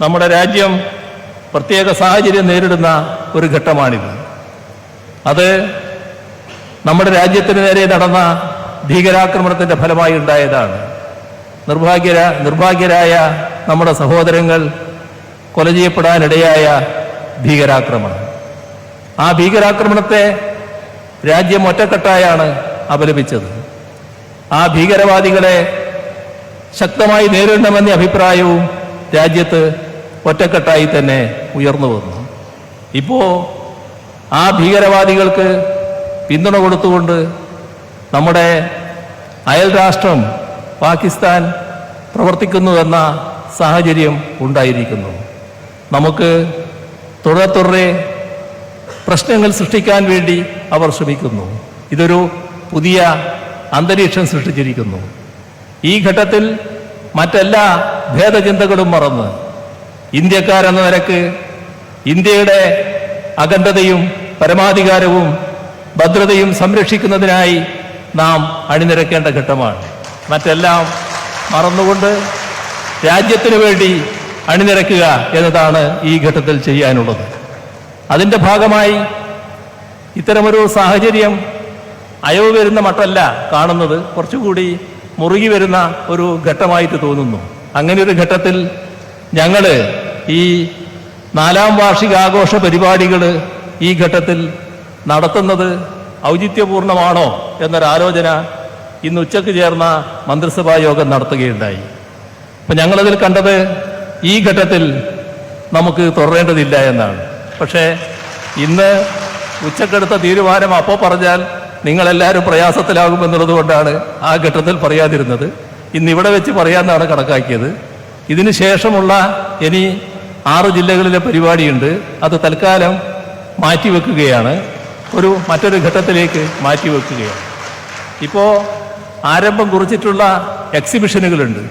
നമ്മുടെ രാജ്യം പ്രത്യേക സാഹചര്യം നേരിടുന്ന ഒരു ഘട്ടമാണിത്. അത് നമ്മുടെ രാജ്യത്തിന് നേരെ നടന്ന ഭീകരാക്രമണത്തിന്റെ ഫലമായി ഉണ്ടായതാണ്. നിർഭാഗ്യരായ നമ്മുടെ സഹോദരങ്ങൾ കൊല ചെയ്യപ്പെടാനിടയായ ഭീകരാക്രമണം. ആ ഭീകരാക്രമണത്തെ രാജ്യം ഒറ്റക്കെട്ടായാണ് അപലപിച്ചത്. ആ ഭീകരവാദികളെ ശക്തമായി നേരിടണമെന്ന അഭിപ്രായവും രാജ്യത്ത് ഒറ്റക്കെട്ടായി തന്നെ ഉയർന്നു വന്നു. ഇപ്പോൾ ആ ഭീകരവാദികൾക്ക് പിന്തുണ കൊടുത്തുകൊണ്ട് നമ്മുടെ അയൽ രാഷ്ട്രം പാകിസ്ഥാൻ പ്രവർത്തിക്കുന്നുവെന്ന സാഹചര്യം ഉണ്ടായിരിക്കുന്നു. നമുക്ക് തുടരെ പ്രശ്നങ്ങൾ സൃഷ്ടിക്കാൻ വേണ്ടി അവർ ശ്രമിക്കുന്നു. ഇതൊരു പുതിയ അന്തരീക്ഷം സൃഷ്ടിച്ചിരിക്കുന്നു. ഈ ഘട്ടത്തിൽ മറ്റെല്ലാ ഭേദചിന്തകളും മറന്ന് ഇന്ത്യക്കാരെന്ന നിലക്ക് ഇന്ത്യയുടെ അഖണ്ഡതയും പരമാധികാരവും ഭദ്രതയും സംരക്ഷിക്കുന്നതിനായി നാം അണിനിരക്കേണ്ട ഘട്ടമാണ്. മറ്റെല്ലാം മറന്നുകൊണ്ട് രാജ്യത്തിനു വേണ്ടി അണിനിരക്കുക എന്നതാണ് ഈ ഘട്ടത്തിൽ ചെയ്യാനുള്ളത്. അതിൻ്റെ ഭാഗമായി ഇത്തരമൊരു സാഹചര്യം അയവ് വരുന്ന മട്ടല്ല കാണുന്നത്, കുറച്ചുകൂടി മുറുകി വരുന്ന ഒരു ഘട്ടമായിട്ട് തോന്നുന്നു. അങ്ങനെ ഒരു ഘട്ടത്തിൽ ഞങ്ങൾ ഈ 4ാം വാർഷികാഘോഷ പരിപാടികൾ ഈ ഘട്ടത്തിൽ നടത്തുന്നത് ഔചിത്യപൂർണമാണോ എന്നൊരാലോചന ഇന്ന് ഉച്ചയ്ക്ക് ചേർന്ന മന്ത്രിസഭാ യോഗം നടത്തുകയുണ്ടായി. അപ്പം ഞങ്ങളതിൽ കണ്ടത് ഈ ഘട്ടത്തിൽ നമുക്ക് തുടരേണ്ടതില്ല എന്നാണ്. പക്ഷേ ഇന്ന് ഉച്ചക്കെടുത്ത തീരുമാനം അപ്പോൾ പറഞ്ഞാൽ നിങ്ങളെല്ലാവരും പ്രയാസത്തിലാകുമെന്നുള്ളത് കൊണ്ടാണ് ആ ഘട്ടത്തിൽ പറയാതിരുന്നത്. ഇന്നിവിടെ വെച്ച് പറയാമെന്നാണ് കണക്കാക്കിയത്. ഇതിന് ശേഷമുള്ള ഇനി 6 ജില്ലകളിലെ പരിപാടിയുണ്ട്. അത് തൽക്കാലം മാറ്റിവെക്കുകയാണ്, മറ്റൊരു ഘട്ടത്തിലേക്ക് മാറ്റിവെക്കുകയാണ്. ഇപ്പോൾ ആരംഭം കുറിച്ചിട്ടുള്ള എക്സിബിഷനുകളുണ്ട്.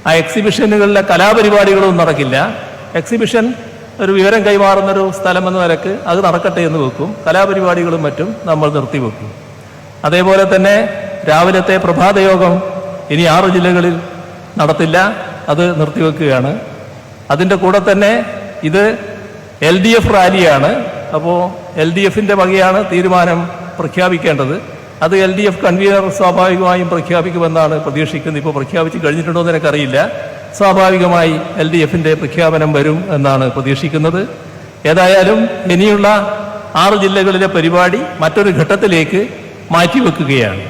ആ എക്സിബിഷനുകളിലെ കലാപരിപാടികളൊന്നും നടക്കില്ല. എക്സിബിഷൻ ഒരു വിവരം കൈമാറുന്നൊരു സ്ഥലമെന്ന നിലക്ക് അത് നടക്കട്ടെ എന്ന് വെക്കും. കലാപരിപാടികളും മറ്റും നമ്മൾ നിർത്തിവെക്കും. അതേപോലെ തന്നെ രാവിലത്തെ പ്രഭാതയോഗം ഇനി 6 ജില്ലകളിൽ നടത്തില്ല, അത് നിർത്തിവെക്കുകയാണ്. അതിൻ്റെ കൂടെ തന്നെ ഇത് LDF റാലിയാണ്. അപ്പോൾ LDFിൻ്റെ വകയാണ് തീരുമാനം പ്രഖ്യാപിക്കേണ്ടത്. അത് LDF കൺവീനർ സ്വാഭാവികമായും പ്രഖ്യാപിക്കുമെന്നാണ് പ്രതീക്ഷിക്കുന്നത്. ഇപ്പോൾ പ്രഖ്യാപിച്ച് കഴിഞ്ഞിട്ടുണ്ടോ എന്ന് എനിക്കറിയില്ല. സ്വാഭാവികമായി LDFിൻ്റെ പ്രഖ്യാപനം വരും എന്നാണ് പ്രതീക്ഷിക്കുന്നത്. ഏതായാലും ഇനിയുള്ള 6 ജില്ലകളിലെ പരിപാടി മറ്റൊരു ഘട്ടത്തിലേക്ക് മാറ്റിവെക്കുകയാണ്.